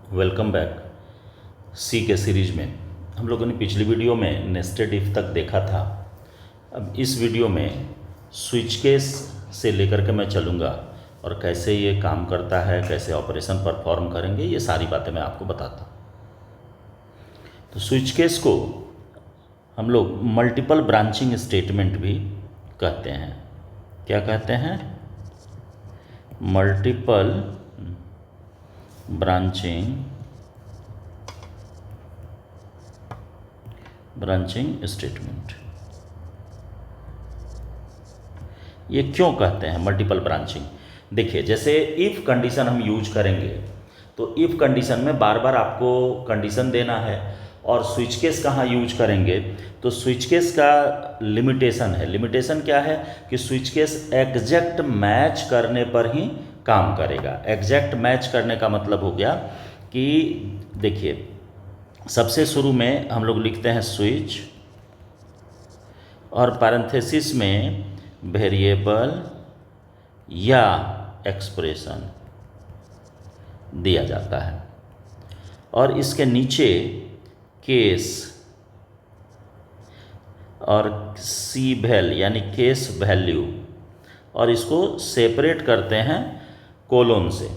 Welcome back. सी के series में हम लोगों ने पिछली वीडियो में नेस्टेड इफ तक देखा था। अब इस वीडियो में स्विच केस से लेकर के मैं चलूँगा और कैसे ये काम करता है, कैसे ऑपरेशन परफॉर्म करेंगे, ये सारी बातें मैं आपको बताता हूँ। तो स्विच केस को हम लोग मल्टीपल ब्रांचिंग स्टेटमेंट भी कहते हैं। क्या कहते हैं? Multiple branching statement. ये क्यों कहते हैं मल्टीपल ब्रांचिंग? देखिए, जैसे इफ़ कंडीशन हम यूज करेंगे तो इफ़ कंडीशन में बार बार आपको कंडीशन देना है, और स्विच केस कहाँ यूज करेंगे तो स्विच केस का लिमिटेशन है। लिमिटेशन क्या है कि स्विच केस एग्जैक्ट मैच करने पर ही काम करेगा। एग्जैक्ट मैच करने का मतलब हो गया कि देखिए, सबसे शुरू में हम लोग लिखते हैं स्विच और पैरेंथेसिस में वेरिएबल या एक्सप्रेशन दिया जाता है, और इसके नीचे केस और सी वैल यानी केस वैल्यू, और इसको सेपरेट करते हैं कोलोन से,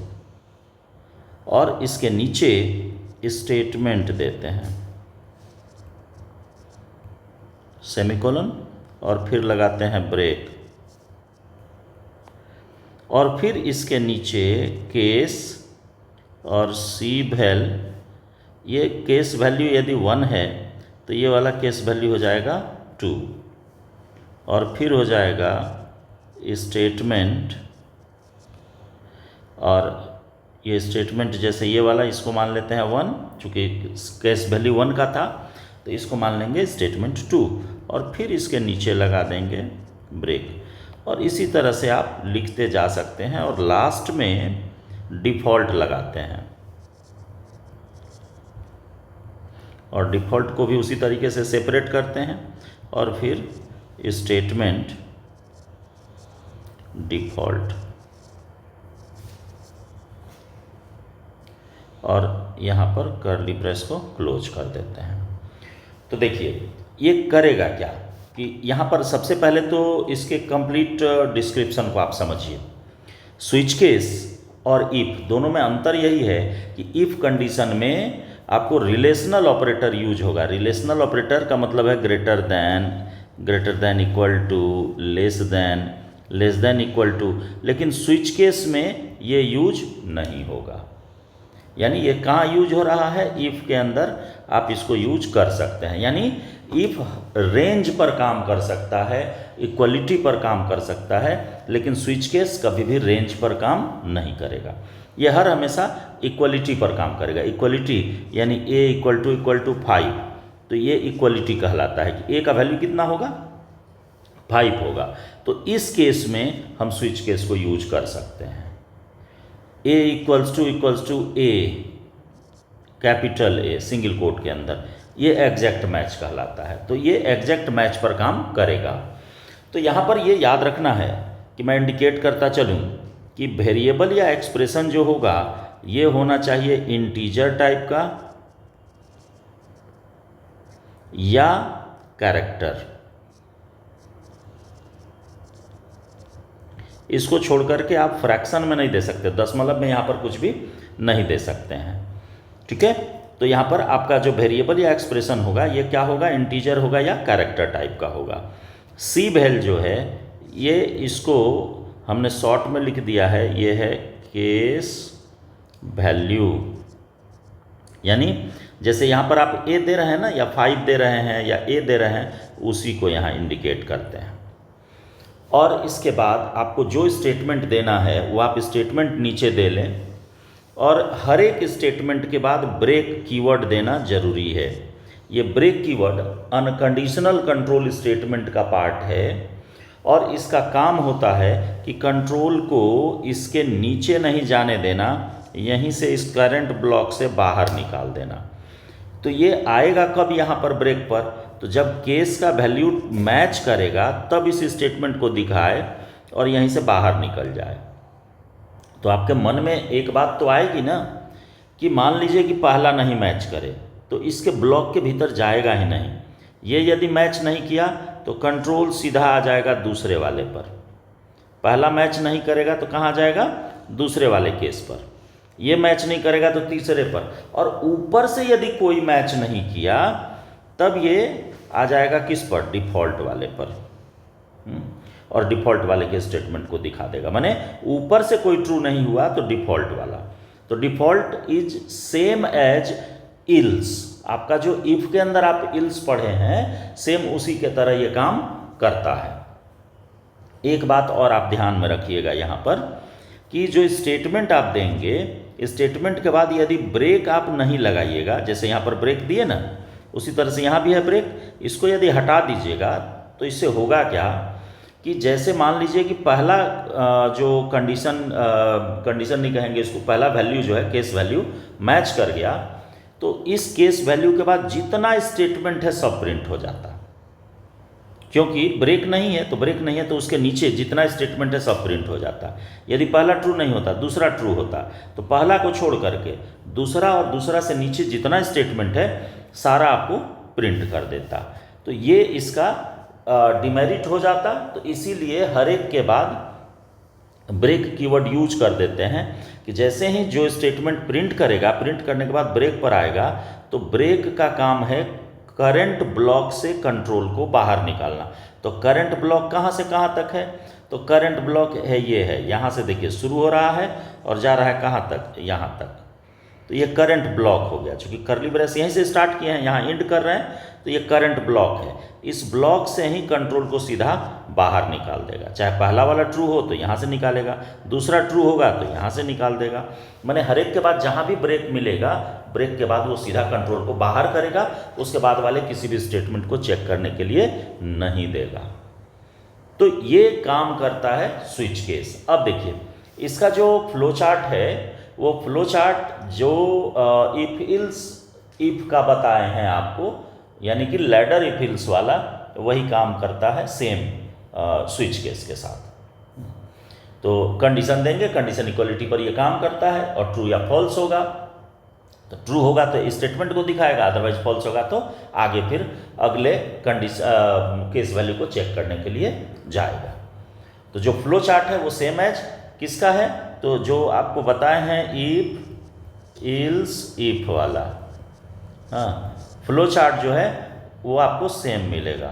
और इसके नीचे स्टेटमेंट देते हैं सेमीकोलन, और फिर लगाते हैं ब्रेक, और फिर इसके नीचे केस और सी वैल। ये केस वैल्यू यदि 1 है तो ये वाला केस वैल्यू हो जाएगा 2, और फिर हो जाएगा स्टेटमेंट, और ये स्टेटमेंट जैसे ये वाला, इसको मान लेते हैं 1, चूँकि केस वैल्यू 1 का था तो इसको मान लेंगे स्टेटमेंट 2, और फिर इसके नीचे लगा देंगे ब्रेक। और इसी तरह से आप लिखते जा सकते हैं, और लास्ट में डिफ़ॉल्ट लगाते हैं, और डिफ़ॉल्ट को भी उसी तरीके से सेपरेट करते हैं, और फिर स्टेटमेंट डिफ़ॉल्ट, और यहाँ पर कर्ली ब्रेस को क्लोज कर देते हैं। तो देखिए ये करेगा क्या कि यहाँ पर सबसे पहले तो इसके कंप्लीट डिस्क्रिप्शन को आप समझिए। स्विच केस और इफ़ दोनों में अंतर यही है कि इफ़ कंडीशन में आपको रिलेशनल ऑपरेटर यूज होगा। रिलेशनल ऑपरेटर का मतलब है greater than, equal to, less than equal to, लेकिन स्विच केस में ये यूज नहीं होगा। यानी ये कहाँ यूज हो रहा है? इफ़ के अंदर आप इसको यूज कर सकते हैं। यानी इफ़ रेंज पर काम कर सकता है, इक्वलिटी पर काम कर सकता है, लेकिन स्विच केस कभी भी रेंज पर काम नहीं करेगा। ये हर हमेशा इक्वलिटी पर काम करेगा। इक्वलिटी यानी a इक्वल टू 5, तो ये इक्वलिटी कहलाता है कि a का वैल्यू कितना होगा? 5 होगा। तो इस केस में हम स्विच केस को यूज कर सकते हैं। a equals to a, capital A single quote के अंदर, ये एग्जैक्ट मैच कहलाता है। तो ये एग्जैक्ट मैच पर काम करेगा। तो यहाँ पर ये याद रखना है कि मैं इंडिकेट करता चलूँ कि वेरिएबल या एक्सप्रेशन जो होगा ये होना चाहिए इंटीजर टाइप का या कैरेक्टर। इसको छोड़ करके आप फ्रैक्शन में नहीं दे सकते, दशमलव में यहाँ पर कुछ भी नहीं दे सकते हैं। ठीक है, तो यहाँ पर आपका जो वेरिएबल या एक्सप्रेशन होगा ये क्या होगा? इंटीजर होगा या कैरेक्टर टाइप का होगा। सी वैल जो है ये, इसको हमने शॉर्ट में लिख दिया है, ये है केस वैल्यू। यानी जैसे यहाँ पर आप a दे रहे हैं ना, या 5 दे रहे हैं या a दे रहे हैं, उसी को यहाँ इंडिकेट करते हैं। और इसके बाद आपको जो स्टेटमेंट देना है वो आप स्टेटमेंट नीचे दे लें, और हर एक स्टेटमेंट के बाद ब्रेक कीवर्ड देना जरूरी है। ये break keyword unconditional control statement का पार्ट है, और इसका काम होता है कि कंट्रोल को इसके नीचे नहीं जाने देना, यहीं से इस करंट ब्लॉक से बाहर निकाल देना। तो ये आएगा कब यहाँ पर ब्रेक पर? तो जब केस का वैल्यू मैच करेगा तब इस स्टेटमेंट को दिखाए और यहीं से बाहर निकल जाए। तो आपके मन में एक बात तो आएगी ना कि मान लीजिए कि पहला नहीं मैच करे तो इसके ब्लॉक के भीतर जाएगा ही नहीं। ये यदि मैच नहीं किया तो कंट्रोल सीधा आ जाएगा दूसरे वाले पर। पहला मैच नहीं करेगा तो कहाँ जाएगा, दूसरे वाले केस पर। ये मैच नहीं करेगा तो तीसरे पर, और ऊपर से यदि कोई मैच नहीं किया तब ये आ जाएगा किस पर, डिफ़ॉल्ट वाले पर। और डिफ़ॉल्ट वाले के स्टेटमेंट को दिखा देगा। माने ऊपर से कोई ट्रू नहीं हुआ तो डिफ़ॉल्ट वाला। तो default is same as else. आपका जो इफ के अंदर आप इल्स पढ़े हैं, सेम उसी के तरह ये काम करता है। एक बात और आप ध्यान में रखिएगा यहाँ पर कि जो स्टेटमेंट आप देंगे, स्टेटमेंट के बाद यदि ब्रेक आप नहीं लगाइएगा, जैसे यहाँ पर ब्रेक दिए ना, उसी तरह से यहाँ भी है ब्रेक, इसको यदि हटा दीजिएगा तो इससे होगा क्या कि जैसे मान लीजिए कि पहला जो कंडीशन नहीं कहेंगे इसको, पहला वैल्यू जो है केस वैल्यू मैच कर गया, तो इस केस वैल्यू के बाद जितना स्टेटमेंट है सब प्रिंट हो जाता। क्योंकि ब्रेक नहीं है, तो ब्रेक नहीं है तो उसके नीचे जितना स्टेटमेंट है सब प्रिंट हो जाता। यदि पहला ट्रू नहीं होता, दूसरा ट्रू होता, तो पहला को छोड़ करके दूसरा और दूसरा से नीचे जितना स्टेटमेंट है सारा आपको प्रिंट कर देता। तो ये इसका डिमेरिट हो जाता। तो इसीलिए हर एक के बाद ब्रेक कीवर्ड यूज कर देते हैं कि जैसे ही जो स्टेटमेंट प्रिंट करेगा, प्रिंट करने के बाद ब्रेक पर आएगा, तो ब्रेक का काम है करंट ब्लॉक से कंट्रोल को बाहर निकालना। तो करंट ब्लॉक कहाँ से कहाँ तक है, तो करंट ब्लॉक है ये है, यहाँ से देखिए शुरू हो रहा है और जा रहा है कहाँ तक, यहाँ तक। तो ये करंट ब्लॉक हो गया। चूँकि कर्ली ब्रेस यहीं से स्टार्ट किए हैं, यहाँ एंड कर रहे हैं, तो ये करंट ब्लॉक है। इस ब्लॉक से ही कंट्रोल को सीधा बाहर निकाल देगा। चाहे पहला वाला ट्रू हो तो यहाँ से निकालेगा, दूसरा ट्रू होगा तो यहाँ से निकाल देगा। माने हर एक के बाद जहाँ भी ब्रेक मिलेगा, ब्रेक के बाद वो सीधा कंट्रोल को बाहर करेगा, उसके बाद वाले किसी भी स्टेटमेंट को चेक करने के लिए नहीं देगा। तो ये काम करता है स्विच केस। अब देखिए इसका जो फ्लो चार्ट है, वो फ्लो चार्ट जो इफ इल्स इफ का बताए हैं आपको, यानी कि लैडर इफ इल्स वाला, वही काम करता है सेम स्विच केस के साथ। तो कंडीशन देंगे, कंडीशन इक्वलिटी पर ये काम करता है, और ट्रू या फॉल्स होगा तो ट्रू होगा तो स्टेटमेंट को दिखाएगा, अदरवाइज फॉल्स होगा तो आगे फिर अगले केस वैल्यू को चेक करने के लिए जाएगा। तो जो फ्लो चार्ट है वो सेम एज किसका है, तो जो आपको बताए हैं इफ इल्स इफ वाला, हाँ, फ्लो चार्ट जो है वो आपको सेम मिलेगा।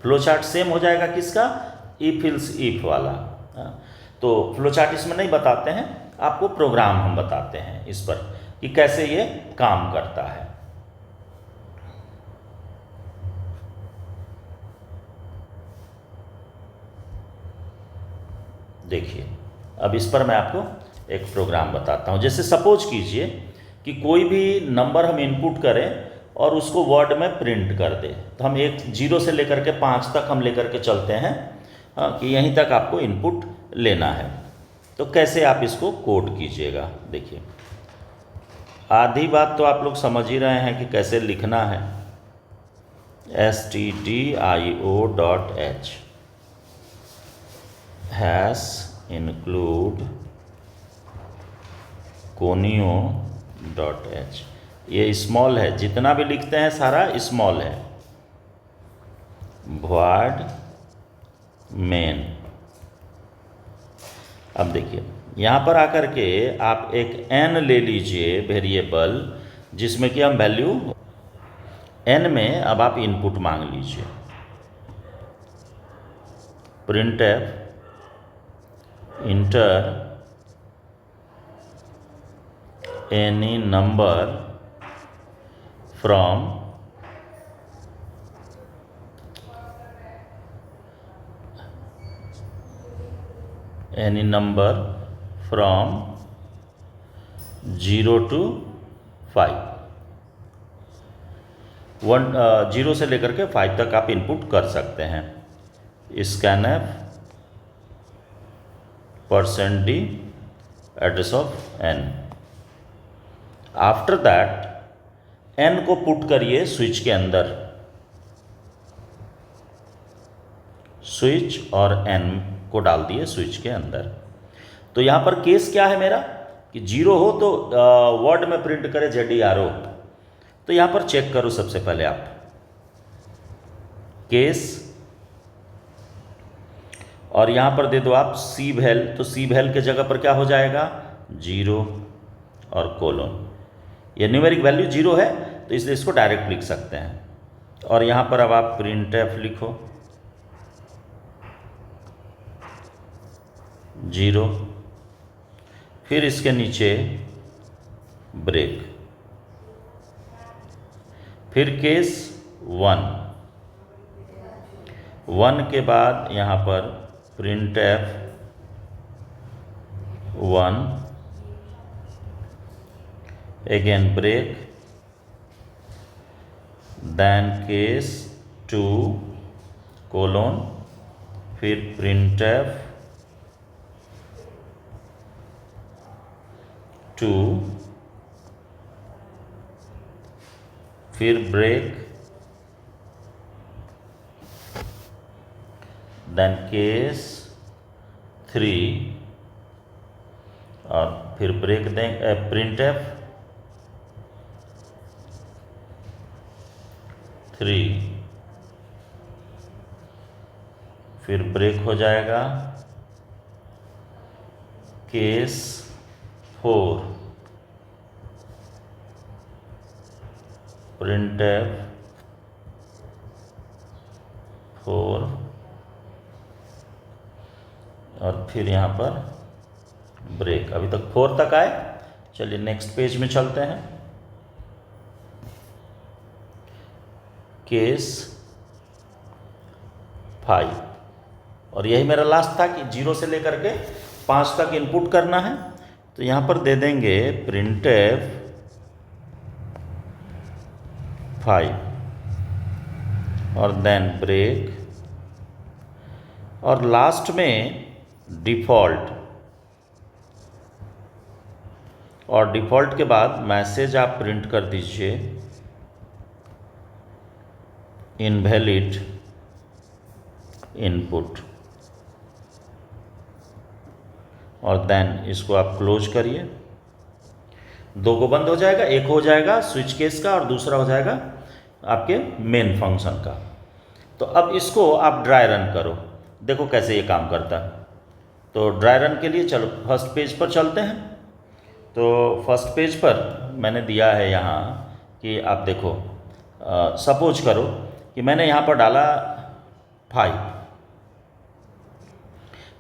फ्लो चार्ट सेम हो जाएगा किसका, इफ इल्स इफ वाला। हाँ, तो फ्लो चार्ट इसमें नहीं बताते हैं, आपको प्रोग्राम हम बताते हैं इस पर कि कैसे ये काम करता है। देखिए अब इस पर मैं आपको एक प्रोग्राम बताता हूँ। जैसे सपोज कीजिए कि कोई भी नंबर हम इनपुट करें और उसको वर्ड में प्रिंट कर दे, तो हम 0 से लेकर के 5 तक हम लेकर के चलते हैं, हाँ, कि यहीं तक आपको इनपुट लेना है। तो कैसे आप इसको कोड कीजिएगा, देखिए आधी बात तो आप लोग समझ ही रहे हैं कि कैसे लिखना है। stdio.h हैश इंक्लूड conio.h, ये स्मॉल है, जितना भी लिखते हैं सारा स्मॉल है। void main। अब देखिए यहाँ पर आकर के आप एक n ले लीजिए वेरिएबल, जिसमें कि हम वैल्यू n में अब आप इनपुट मांग लीजिए। printf inter any number from any number from 0 to 5। 0 से लेकर के 5 तक आप इनपुट कर सकते हैं। scanf %d address of n। After that n को पुट करिए स्विच के अंदर, स्विच और n को डाल दिए स्विच के अंदर। तो यहाँ पर केस क्या है मेरा कि 0 हो तो वर्ड में प्रिंट करे ZERO। तो यहाँ पर चेक करो सबसे पहले आप केस, और यहाँ पर दे दो आप CVAL, तो CVAL के जगह पर क्या हो जाएगा 0 और कोलोन। ये न्यूमेरिक वैल्यू 0 है तो इसलिए इसको डायरेक्ट लिख सकते हैं। और यहाँ पर अब आप printf लिखो 0, फिर इसके नीचे ब्रेक, फिर केस 1 के बाद यहाँ पर printf 1, again break, then case 2 colon, फिर printf 2, फिर ब्रेक, देन केस 3 और फिर ब्रेक देंगे printf 3, फिर ब्रेक हो जाएगा केस 4, printf 4 और फिर यहाँ पर ब्रेक। अभी तक 4 तक आए। चलिए नेक्स्ट पेज में चलते हैं। केस 5, और यही मेरा लास्ट था कि 0 से लेकर के 5 तक इनपुट करना है। तो यहाँ पर दे देंगे printf 5 और देन ब्रेक, और लास्ट में डिफ़ॉल्ट, और डिफ़ॉल्ट के बाद मैसेज आप प्रिंट कर दीजिए इनवैलिड इनपुट, और देन इसको आप क्लोज करिए। 2 को बंद हो जाएगा, एक हो जाएगा स्विच केस का और दूसरा हो जाएगा आपके मेन फंक्शन का। तो अब इसको आप ड्राई रन करो, देखो कैसे ये काम करता है। तो ड्राई रन के लिए चलो फर्स्ट पेज पर चलते हैं। तो फर्स्ट पेज पर मैंने दिया है यहाँ कि आप देखो, सपोज करो कि मैंने यहाँ पर डाला 5,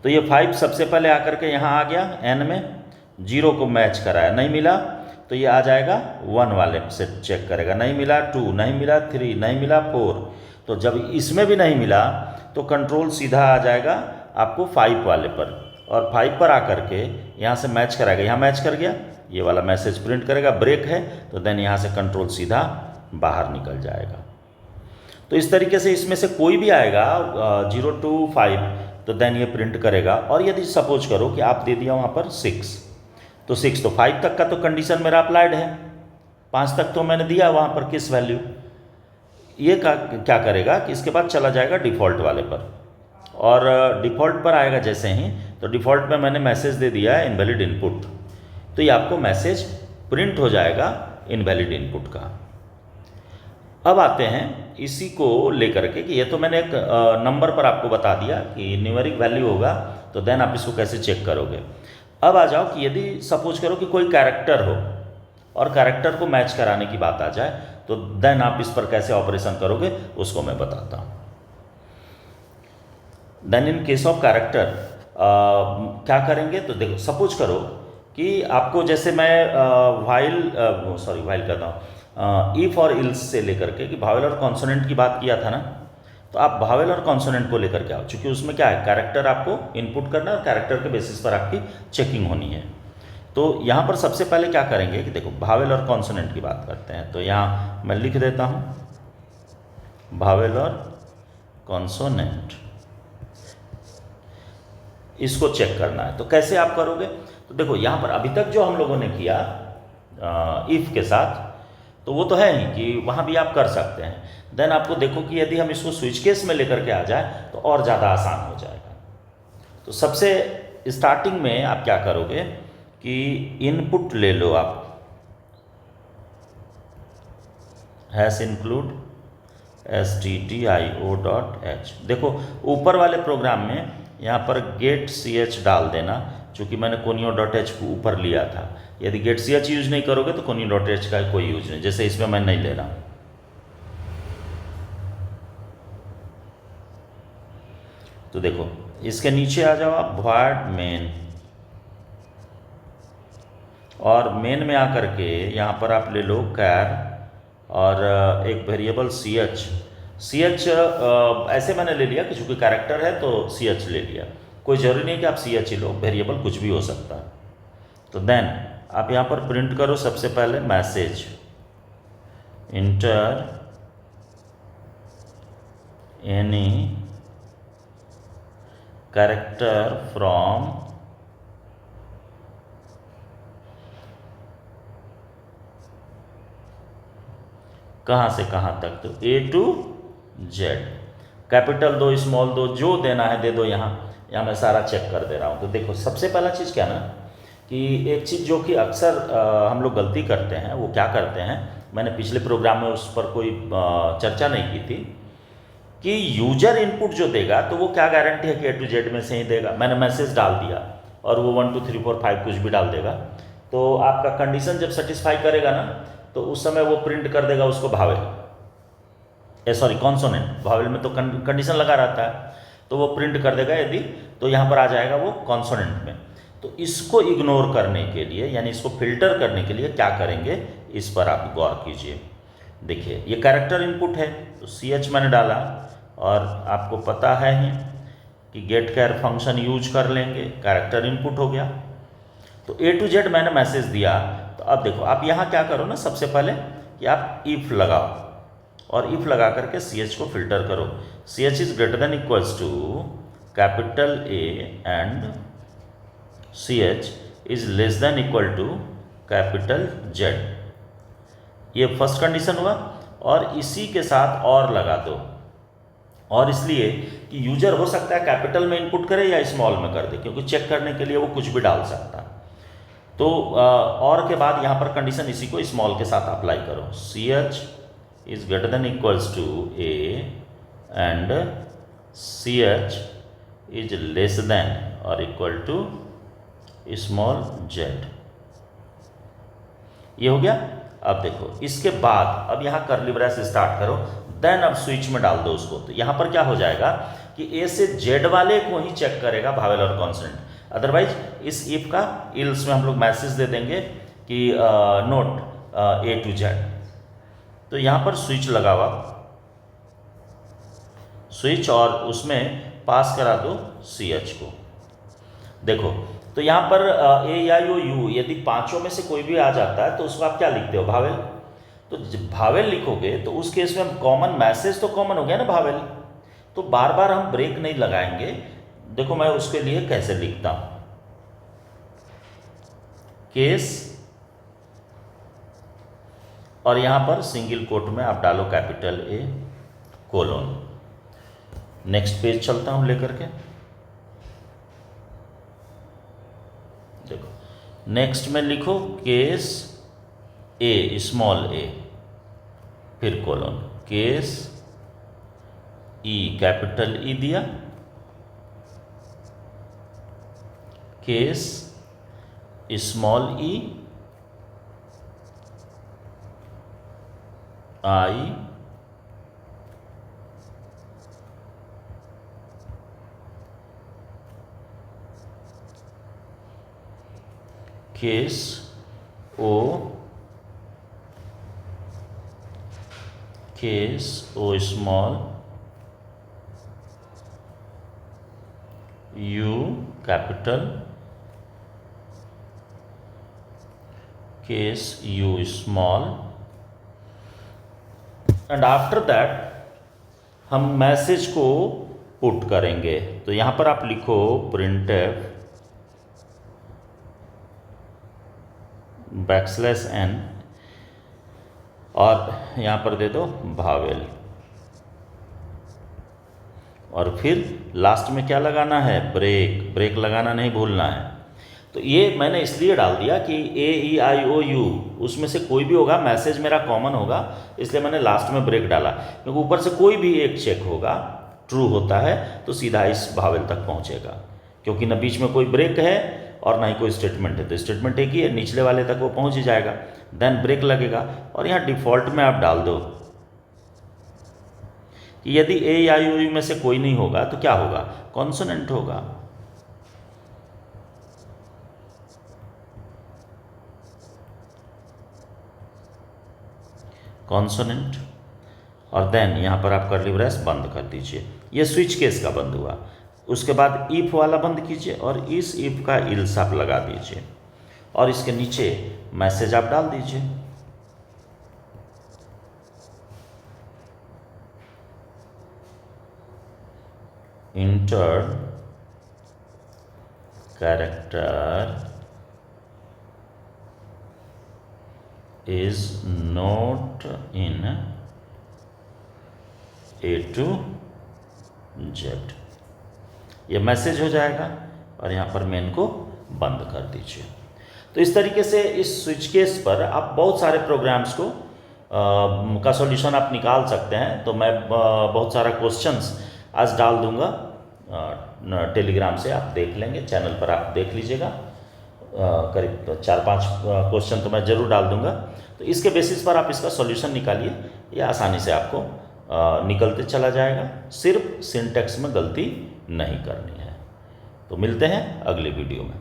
तो ये 5 सबसे पहले आकर के यहाँ आ गया n में, 0 को मैच कराया, नहीं मिला तो ये आ जाएगा 1 वाले से चेक करेगा, नहीं मिला 2, नहीं मिला 3, नहीं मिला 4। तो जब इसमें भी नहीं मिला तो कंट्रोल सीधा आ जाएगा आपको 5 वाले पर, और 5 पर आकर के यहाँ से मैच कराएगा, यहाँ मैच कर गया, ये वाला मैसेज प्रिंट करेगा। ब्रेक है तो देन यहाँ से कंट्रोल सीधा बाहर निकल जाएगा। तो इस तरीके से इसमें से कोई भी आएगा 0 to 5 तो देन ये प्रिंट करेगा। और यदि सपोज करो कि आप दे दिया वहाँ पर 6, तो 6 तो 5 तक का तो कंडीशन मेरा अप्लाइड है, 5 तक तो मैंने दिया वहाँ पर किस वैल्यू। ये क्या करेगा कि इसके बाद चला जाएगा डिफ़ॉल्ट वाले पर, और डिफ़ॉल्ट पर आएगा जैसे ही, तो डिफ़ॉल्ट में मैंने मैसेज दे दिया है इनवैलिड इनपुट, तो ये आपको मैसेज प्रिंट हो जाएगा इनवैलिड इनपुट का। अब आते हैं इसी को लेकर के कि ये तो मैंने एक नंबर पर आपको बता दिया कि न्यूमेरिक वैल्यू होगा, तो देन आप इसको कैसे चेक करोगे। अब आ जाओ कि यदि सपोज करो कि कोई कैरेक्टर हो और कैरेक्टर को मैच कराने की बात आ जाए, तो देन आप इस पर कैसे ऑपरेशन करोगे उसको मैं बताता हूँ। Then in case of character क्या करेंगे, तो देखो सपोज करो कि आपको जैसे मैं वाइल कहता हूँ इफ और इल्स से लेकर के कि भावेल और कॉन्सोनेंट की बात किया था ना, तो आप भावेल और कॉन्सोनेंट को लेकर के आओ, क्योंकि उसमें क्या है कैरेक्टर आपको इनपुट करना है और कैरेक्टर के बेसिस पर आपकी चेकिंग होनी है। तो यहाँ पर सबसे पहले क्या करेंगे कि देखो भावेल और कॉन्सोनेंट की बात करते हैं, तो यहाँ मैं लिख देता हूँ भावेल और कॉन्सोनेंट, इसको चेक करना है। तो कैसे आप करोगे, तो देखो यहाँ पर अभी तक जो हम लोगों ने किया इफ़ के साथ, तो वो तो है ही कि वहाँ भी आप कर सकते हैं। देन आपको देखो कि यदि हम इसको स्विच केस में लेकर के आ जाए तो और ज़्यादा आसान हो जाएगा। तो सबसे स्टार्टिंग में आप क्या करोगे कि इनपुट ले लो आप, हैश इंक्लूड stdio.h। देखो ऊपर वाले प्रोग्राम में यहाँ पर गेट सी एच डाल देना, चूँकि मैंने conio.h को ऊपर लिया था। यदि गेट सी एच यूज नहीं करोगे तो conio.h का कोई यूज नहीं, जैसे इसमें मैं नहीं ले रहा। तो देखो इसके नीचे आ जाओ आप, void main, और मेन में आकर के यहाँ पर आप ले लो कैर और एक वेरिएबल सी एच ऐसे मैंने ले लिया कि चूँकि कैरेक्टर है तो सी एच ले लिया। कोई ज़रूरी नहीं कि आप सी एच ही लो, वेरिएबल कुछ भी हो सकता है। तो देन आप यहाँ पर प्रिंट करो सबसे पहले message, inter any character from कहाँ से कहाँ तक, तो A to Z, कैपिटल दो स्मॉल दो, जो देना है दे दो। यहाँ मैं सारा चेक कर दे रहा हूँ। तो देखो सबसे पहला चीज़ क्या ना, कि एक चीज़ जो कि अक्सर हम लोग गलती करते हैं, वो क्या करते हैं, मैंने पिछले प्रोग्राम में उस पर कोई चर्चा नहीं की थी, कि यूजर इनपुट जो देगा तो वो क्या गारंटी है कि A to Z में से ही देगा। मैंने मैसेज डाल दिया और वो 1 2 3 4 5 कुछ भी डाल देगा, तो आपका कंडीशन जब सेटिस्फाई करेगा ना, तो उस समय वो प्रिंट कर देगा उसको भावेल, सॉरी कॉन्सोनेंट। भावेल में तो कंडीशन लगा रहता है, तो वो प्रिंट कर देगा यदि, तो यहाँ पर आ जाएगा वो कॉन्सोनेंट में। तो इसको इग्नोर करने के लिए, यानी इसको फिल्टर करने के लिए क्या करेंगे, इस पर आप गौर कीजिए। देखिए ये कैरेक्टर इनपुट है, तो सी एच मैंने डाला, और आपको पता है ही कि गेट कैर फंक्शन यूज कर लेंगे, कैरेक्टर इनपुट हो गया। तो A to Z मैंने मैसेज दिया। तो अब देखो आप यहाँ क्या करो ना, सबसे पहले कि आप इफ लगाओ, और इफ लगा करके सी एच को फिल्टर करो। C H is greater than equals to capital A and C H is less than equal to capital Z। ये फर्स्ट कंडीशन हुआ, और इसी के साथ और लगा दो, और इसलिए कि यूजर हो सकता है कैपिटल में इनपुट करे या स्मॉल में कर दे, क्योंकि चेक करने के लिए वो कुछ भी डाल सकता है। तो और के बाद यहाँ पर कंडीशन इसी को स्मॉल के साथ अप्लाई करो, C H is greater than equals to A and C H is less than और इक्वल टू स्मॉल z। ये हो गया। अब देखो इसके बाद अब यहाँ कर्ली ब्रेस स्टार्ट करो, देन अब स्विच में डाल दो उसको। तो यहाँ पर क्या हो जाएगा कि A से Z वाले को ही चेक करेगा, भावेल और कॉन्सोनेंट। अदरवाइज इस इफ का इल्स में हम लोग मैसेज दे देंगे कि नोट A to Z। तो यहाँ पर स्विच लगा हुआ, स्विच, और उसमें पास करा दो सी एच को। देखो तो यहाँ पर A या यू, यदि पांचों में से कोई भी आ जाता है तो उसको आप क्या लिखते हो, भावेल। तो जब भावेल लिखोगे तो उस केस में हम कॉमन मैसेज तो कॉमन हो गया ना भावेल, तो बार बार हम ब्रेक नहीं लगाएंगे। देखो मैं उसके लिए कैसे लिखता हूं, केस, और यहां पर सिंगल कोट में आप डालो capital A colon. Next page चलता हूं लेकर के। देखो नेक्स्ट में लिखो केस A स्मॉल a, फिर colon, case E capital E दिया, case small e I case O, case O small, U capital, case U small, and after that हम मैसेज को पुट करेंगे। तो यहां पर आप लिखो printf \n, और यहां पर दे दो भावेल, और फिर लास्ट में क्या लगाना है, ब्रेक। ब्रेक लगाना नहीं भूलना है। तो ये मैंने इसलिए डाल दिया कि AEIOU उसमें से कोई भी होगा, मैसेज मेरा कॉमन होगा, इसलिए मैंने लास्ट में ब्रेक डाला, क्योंकि ऊपर से कोई भी एक चेक होगा ट्रू होता है तो सीधा इस भावेल तक पहुंचेगा, क्योंकि ना बीच में कोई ब्रेक है और ना ही कोई स्टेटमेंट है। तो स्टेटमेंट एक ही है, निचले वाले तक वो पहुंच ही जाएगा, देन ब्रेक लगेगा। और यहाँ डिफ़ॉल्ट में आप डाल दो कि यदि AEIOU में से कोई नहीं होगा तो क्या होगा, कॉन्सोनेंट होगा। कॉन्सोनेंट। और देन यहाँ पर आप कर्ली ब्रेस बंद कर दीजिए। ये स्विच केस का बंद हुआ। उसके बाद इफ वाला बंद कीजिए और इस इफ का इल्स आप लगा दीजिए और इसके नीचे मैसेज आप डाल दीजिए। Inter character is not in A to Z। ये मैसेज हो जाएगा और यहाँ पर मेन को बंद कर दीजिए। तो इस तरीके से इस स्विच केस पर आप बहुत सारे प्रोग्राम्स को का सॉल्यूशन आप निकाल सकते हैं। तो मैं बहुत सारा क्वेश्चंस आज डाल दूंगा टेलीग्राम से, आप देख लेंगे, चैनल पर आप देख लीजिएगा। करीब 4-5 क्वेश्चन तो मैं ज़रूर डाल दूंगा। तो इसके बेसिस पर आप इसका सॉल्यूशन निकालिए, ये आसानी से आपको निकलते चला जाएगा। सिर्फ सिंटैक्स में गलती नहीं करनी है। तो मिलते हैं अगली वीडियो में।